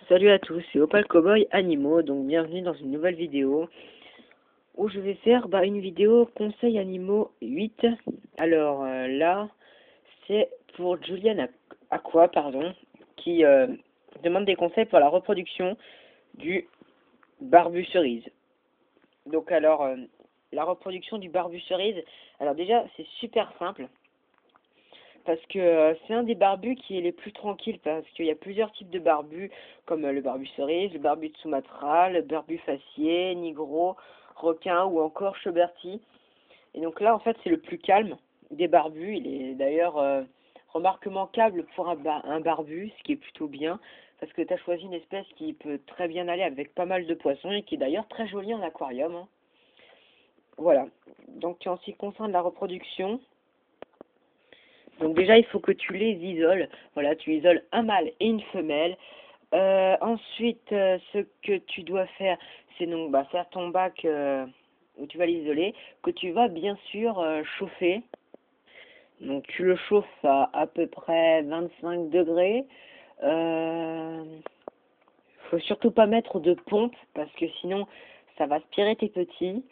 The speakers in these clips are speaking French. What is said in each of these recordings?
Salut à tous, c'est Opal Cowboy Animaux, donc bienvenue dans une nouvelle vidéo où je vais faire une vidéo conseils animaux 8. Alors là, c'est pour Julian Aqua, qui demande des conseils pour la reproduction du barbu cerise. Donc alors, la reproduction du barbu cerise, alors déjà c'est super simple. Parce que c'est un des barbus qui est les plus tranquilles, parce qu'il y a plusieurs types de barbus, comme le barbu cerise, le barbu de Sumatra, le barbu facié, nigro, requin ou encore Choberty. Et donc là, en fait, c'est le plus calme des barbus. Il est d'ailleurs remarquablement pour un barbu, ce qui est plutôt bien, parce que tu as choisi une espèce qui peut très bien aller avec pas mal de poissons, et qui est d'ailleurs très jolie en aquarium, hein. Voilà. Donc en ce qui concerne la reproduction, donc déjà, il faut que tu les isoles. Voilà, tu isoles un mâle et une femelle. Ensuite, ce que tu dois faire, c'est donc faire ton bac où tu vas l'isoler, que tu vas bien sûr chauffer. Donc tu le chauffes à peu près 25 degrés. Faut surtout pas mettre de pompe parce que sinon ça va aspirer tes petits.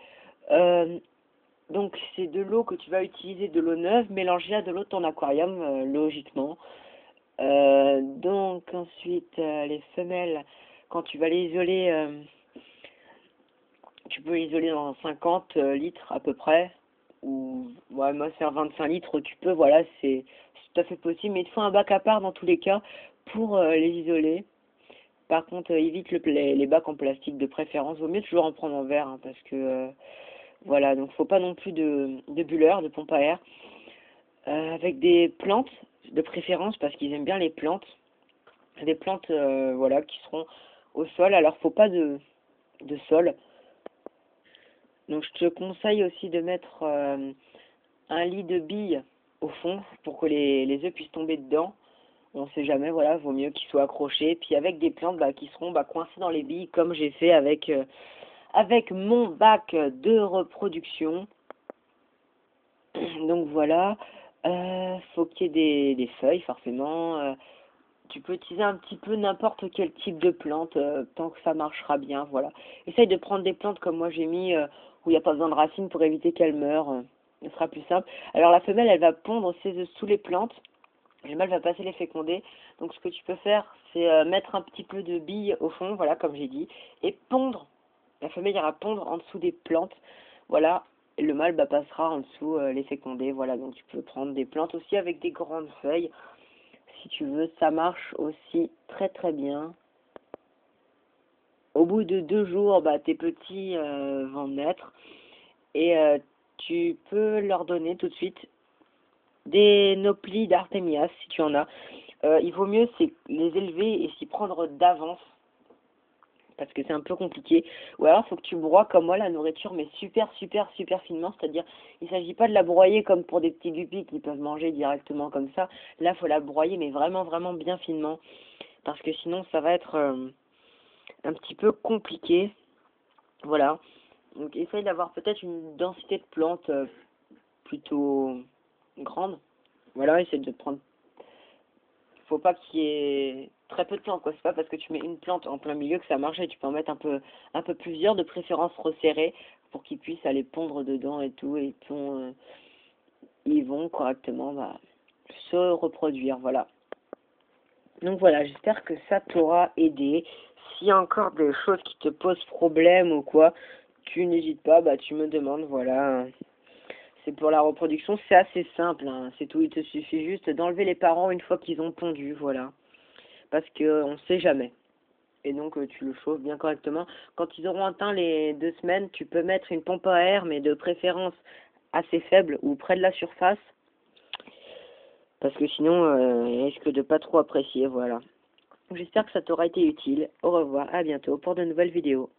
Donc c'est de l'eau que tu vas utiliser, de l'eau neuve, mélangée à de l'eau de ton aquarium, logiquement. Donc ensuite, les femelles, quand tu vas les isoler, tu peux les isoler dans 50 litres à peu près. Ou ouais, moi faire 25 litres, tu peux, voilà, c'est tout à fait possible. Mais il te faut un bac à part dans tous les cas pour les isoler. Par contre, évite les bacs en plastique de préférence. Vaut mieux toujours en prendre en verre, hein, parce que voilà, donc faut pas non plus de bulleur, de pompe à air. Avec des plantes de préférence parce qu'ils aiment bien les plantes. Des plantes voilà, qui seront au sol. Alors faut pas de sol. Donc je te conseille aussi de mettre un lit de billes au fond pour que les œufs puissent tomber dedans. On sait jamais, voilà, vaut mieux qu'ils soient accrochés. Puis avec des plantes qui seront coincées dans les billes, comme j'ai fait avec mon bac de reproduction. Donc voilà, faut qu'il y ait des feuilles forcément. Tu peux utiliser un petit peu n'importe quel type de plante, tant que ça marchera bien, voilà. Essaye de prendre des plantes comme moi j'ai mis, où il n'y a pas besoin de racines pour éviter qu'elles meurent. Ce sera plus simple. Alors la femelle, elle va pondre ses œufs sous les plantes. Le mâle va passer les féconder. Donc ce que tu peux faire, c'est mettre un petit peu de billes au fond, voilà, comme j'ai dit, et pondre. La femelle ira pondre en dessous des plantes, voilà. Et le mâle passera en dessous les féconder, voilà. Donc tu peux prendre des plantes aussi avec des grandes feuilles. Si tu veux, ça marche aussi très très bien. Au bout de 2 jours, tes petits vont naître et tu peux leur donner tout de suite des noplis d'Artémias si tu en as. Il vaut mieux les élever et s'y prendre d'avance parce que c'est un peu compliqué. Ou alors il faut que tu broies comme moi la nourriture, mais super finement, c'est-à-dire il ne s'agit pas de la broyer comme pour des petits guppies qui peuvent manger directement comme ça. Là il faut la broyer mais vraiment bien finement, parce que sinon ça va être un petit peu compliqué. Voilà, donc essaye d'avoir peut-être une densité de plantes plutôt grande. Voilà, essaye de prendre, faut pas qu'il y ait très peu de plantes, quoi. C'est pas parce que tu mets une plante en plein milieu que ça marche. Et tu peux en mettre un peu plusieurs, de préférence resserrées, pour qu'ils puissent aller pondre dedans et tout, et ils vont correctement se reproduire, voilà. Donc voilà, j'espère que ça t'aura aidé. S'il y a encore des choses qui te posent problème ou quoi, tu n'hésites pas, tu me demandes, voilà. C'est pour la reproduction, c'est assez simple, hein. C'est tout, il te suffit juste d'enlever les parents une fois qu'ils ont pondu, voilà. Parce qu'on ne sait jamais. Et donc tu le chauffes bien correctement. Quand ils auront atteint les 2 semaines, tu peux mettre une pompe à air, mais de préférence assez faible ou près de la surface. Parce que sinon, ils risquent de pas trop apprécier, voilà. J'espère que ça t'aura été utile. Au revoir, à bientôt pour de nouvelles vidéos.